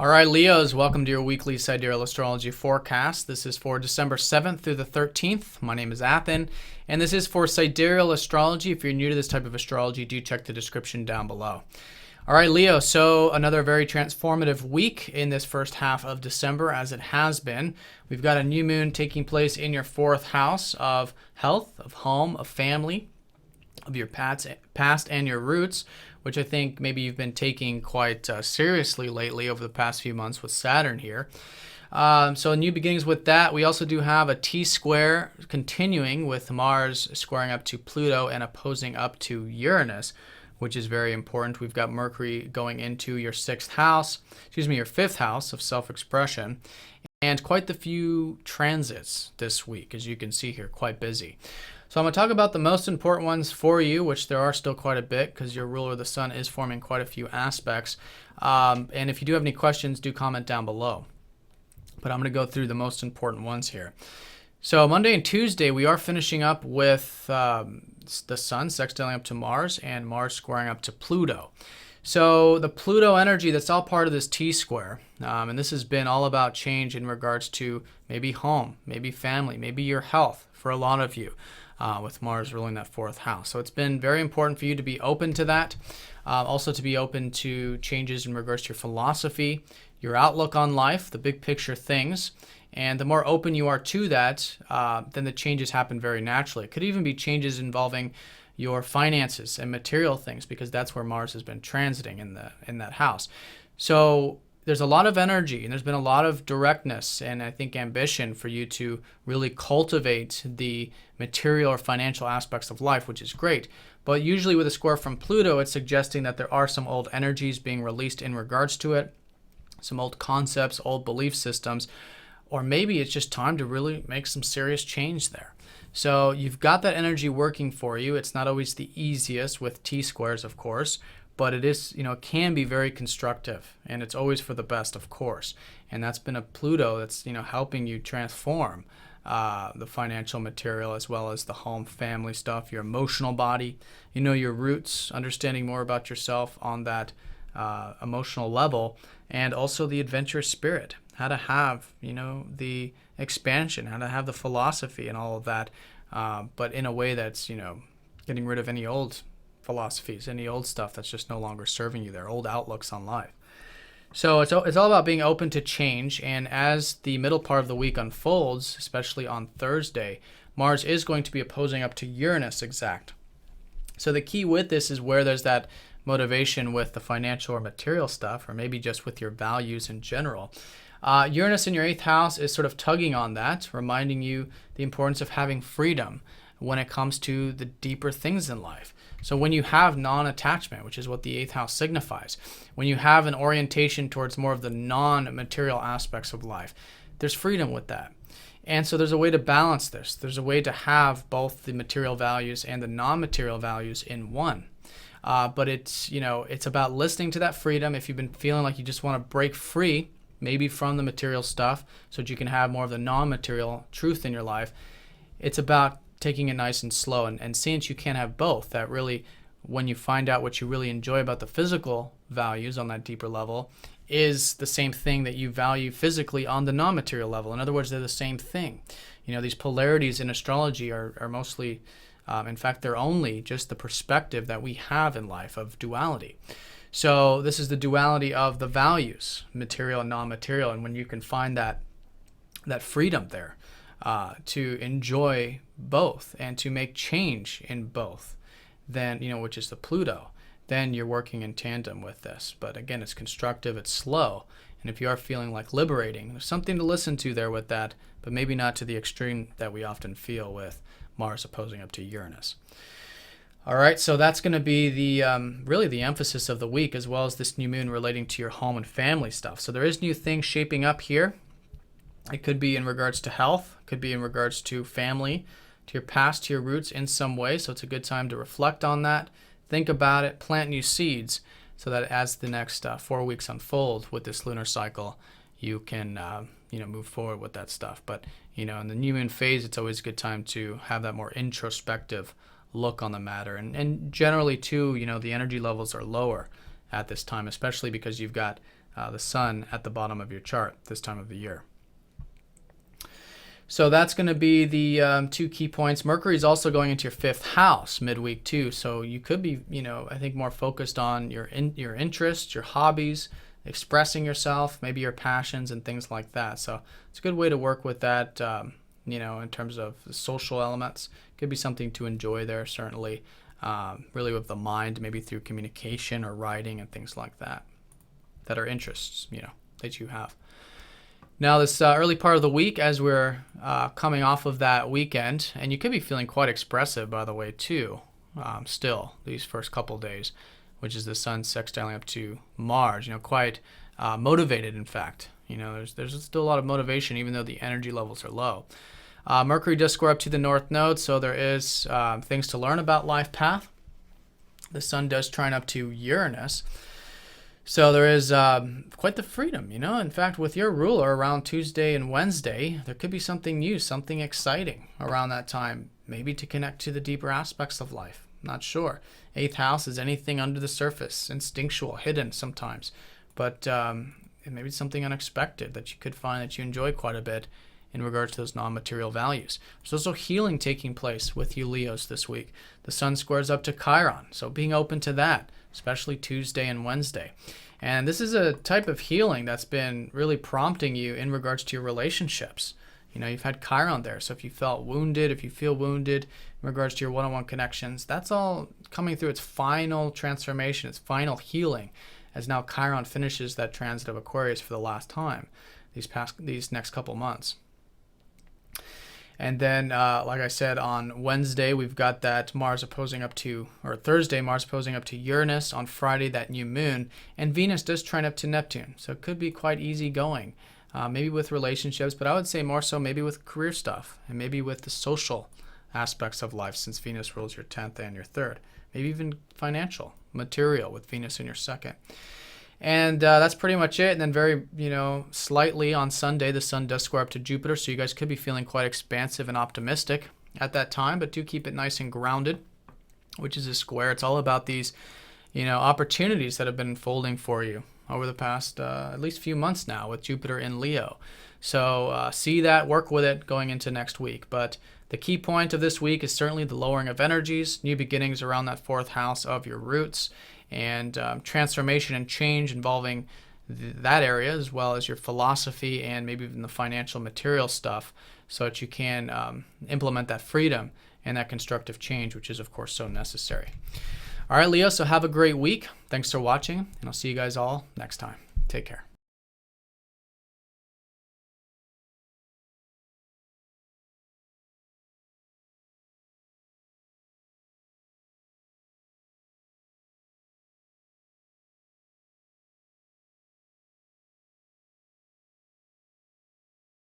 All right, Leos, welcome to your weekly Sidereal Astrology forecast. This is for December 7th through the 13th. My name is Athen, and this is for Sidereal Astrology. If you're new to this type of astrology, do check the description down below. All right, Leo, so another very transformative week in this first half of December, as it has been. We've got a new moon taking place in your fourth house of health, of home, of family, of your past and your roots, which I think maybe you've been taking quite seriously lately over the past few months with Saturn here. So new beginnings with that. We also do have a T-square continuing with Mars squaring up to Pluto and opposing up to Uranus, which is very important. We've got Mercury going into your your fifth house of self-expression, and quite the few transits this week, as you can see here, quite busy. So I'm going to talk about the most important ones for you, which there are still quite a bit because your ruler of the sun is forming quite a few aspects. And if you do have any questions, do comment down below. But I'm going to go through the most important ones here. So Monday and Tuesday, we are finishing up with the sun sextiling up to Mars and Mars squaring up to Pluto. So the Pluto energy, that's all part of this T-square. And this has been all about change in regards to maybe home, maybe family, maybe your health for a lot of you. With Mars ruling that fourth house. So it's been very important for you to be open to that. Also to be open to changes in regards to your philosophy, your outlook on life, the big picture things. And the more open you are to that, then the changes happen very naturally. It could even be changes involving your finances and material things, because that's where Mars has been transiting in that house. So there's a lot of energy and there's been a lot of directness and I think ambition for you to really cultivate the material or financial aspects of life, which is great. But usually with a square from Pluto, it's suggesting that there are some old energies being released in regards to it, some old concepts, old belief systems, or maybe it's just time to really make some serious change there. So you've got that energy working for you. It's not always the easiest with T-squares, of course, but it is, it can be very constructive, and it's always for the best, of course. And that's been a Pluto that's, helping you transform the financial material as well as the home, family stuff, your emotional body, your roots, understanding more about yourself on that emotional level, and also the adventurous spirit, how to have, the expansion, how to have the philosophy and all of that, but in a way that's, getting rid of any old philosophies, any old stuff that's just no longer serving you there, old outlooks on life. So it's all about being open to change, and as the middle part of the week unfolds, especially on Thursday, Mars is going to be opposing up to Uranus exact. So the key with this is where there's that motivation with the financial or material stuff, or maybe just with your values in general. Uranus in your 8th house is sort of tugging on that, reminding you the importance of having freedom when it comes to the deeper things in life. So when you have non-attachment, which is what the 8th house signifies, when you have an orientation towards more of the non-material aspects of life, there's freedom with that. And so there's a way to balance this. There's a way to have both the material values and the non-material values in one. But it's about listening to that freedom. If you've been feeling like you just want to break free, maybe from the material stuff, so that you can have more of the non-material truth in your life, it's about taking it nice and slow and seeing that you can have both. That really, when you find out what you really enjoy about the physical values on that deeper level, is the same thing that you value physically on the non-material level. In other words, they're the same thing. These polarities in astrology are mostly, in fact, they're only just the perspective that we have in life of duality. So this is the duality of the values, material and non-material, and when you can find that freedom there, to enjoy both and to make change in both, then, which is the Pluto, then you're working in tandem with this. But again, it's constructive, it's slow. And if you are feeling like liberating, there's something to listen to there with that, but maybe not to the extreme that we often feel with Mars opposing up to Uranus. All right, so that's going to be the really the emphasis of the week, as well as this new moon relating to your home and family stuff. So there is new things shaping up here. It could be in regards to health, could be in regards to family, to your past, to your roots in some way. So it's a good time to reflect on that, think about it, plant new seeds, so that as the next 4 weeks unfold with this lunar cycle, you can move forward with that stuff. But in the new moon phase, it's always a good time to have that more introspective look on the matter. And generally too, the energy levels are lower at this time, especially because you've got the sun at the bottom of your chart this time of the year. So that's going to be the 2 key points. Mercury is also going into your 5th house midweek too. So you could be, I think more focused on your interests, your hobbies, expressing yourself, maybe your passions and things like that. So it's a good way to work with that, in terms of the social elements. Could be something to enjoy there, certainly, really with the mind, maybe through communication or writing and things like that are interests, that you have. Now, this early part of the week, as we're coming off of that weekend, and you could be feeling quite expressive, by the way, too, still, these first couple days, which is the sun sextiling up to Mars, quite motivated, in fact. There's still a lot of motivation, even though the energy levels are low. Mercury does square up to the North Node, so there is things to learn about life path. The sun does trine up to Uranus. So there is quite the freedom, In fact, with your ruler around Tuesday and Wednesday, there could be something new, something exciting around that time, maybe to connect to the deeper aspects of life. Not sure. 8th house is anything under the surface, instinctual, hidden sometimes. But it may be something unexpected that you could find that you enjoy quite a bit in regards to those non-material values. There's also healing taking place with you Leos this week. The sun squares up to Chiron, so being open to that, especially Tuesday and Wednesday. And this is a type of healing that's been really prompting you in regards to your relationships. You've had Chiron there, so if you felt wounded, if you feel wounded in regards to your one-on-one connections, that's all coming through its final transformation, its final healing, as now Chiron finishes that transit of Aquarius for the last time these next couple months. And then, like I said, on Wednesday, we've got that Thursday, Mars opposing up to Uranus. On Friday, that new moon. And Venus does trine up to Neptune. So it could be quite easy going, maybe with relationships, but I would say more so maybe with career stuff and maybe with the social aspects of life, since Venus rules your 10th and your 3rd. Maybe even financial, material with Venus in your 2nd. And that's pretty much it. And then very, slightly on Sunday, the sun does square up to Jupiter. So you guys could be feeling quite expansive and optimistic at that time, but do keep it nice and grounded, which is a square. It's all about these, opportunities that have been unfolding for you over the past at least few months now with Jupiter in Leo. So see that, work with it going into next week. But the key point of this week is certainly the lowering of energies, new beginnings around that 4th house of your roots, and transformation and change involving that area, as well as your philosophy and maybe even the financial material stuff, so that you can implement that freedom and that constructive change, which is, of course, so necessary. All right, Leo, so have a great week. Thanks for watching, and I'll see you guys all next time. Take care.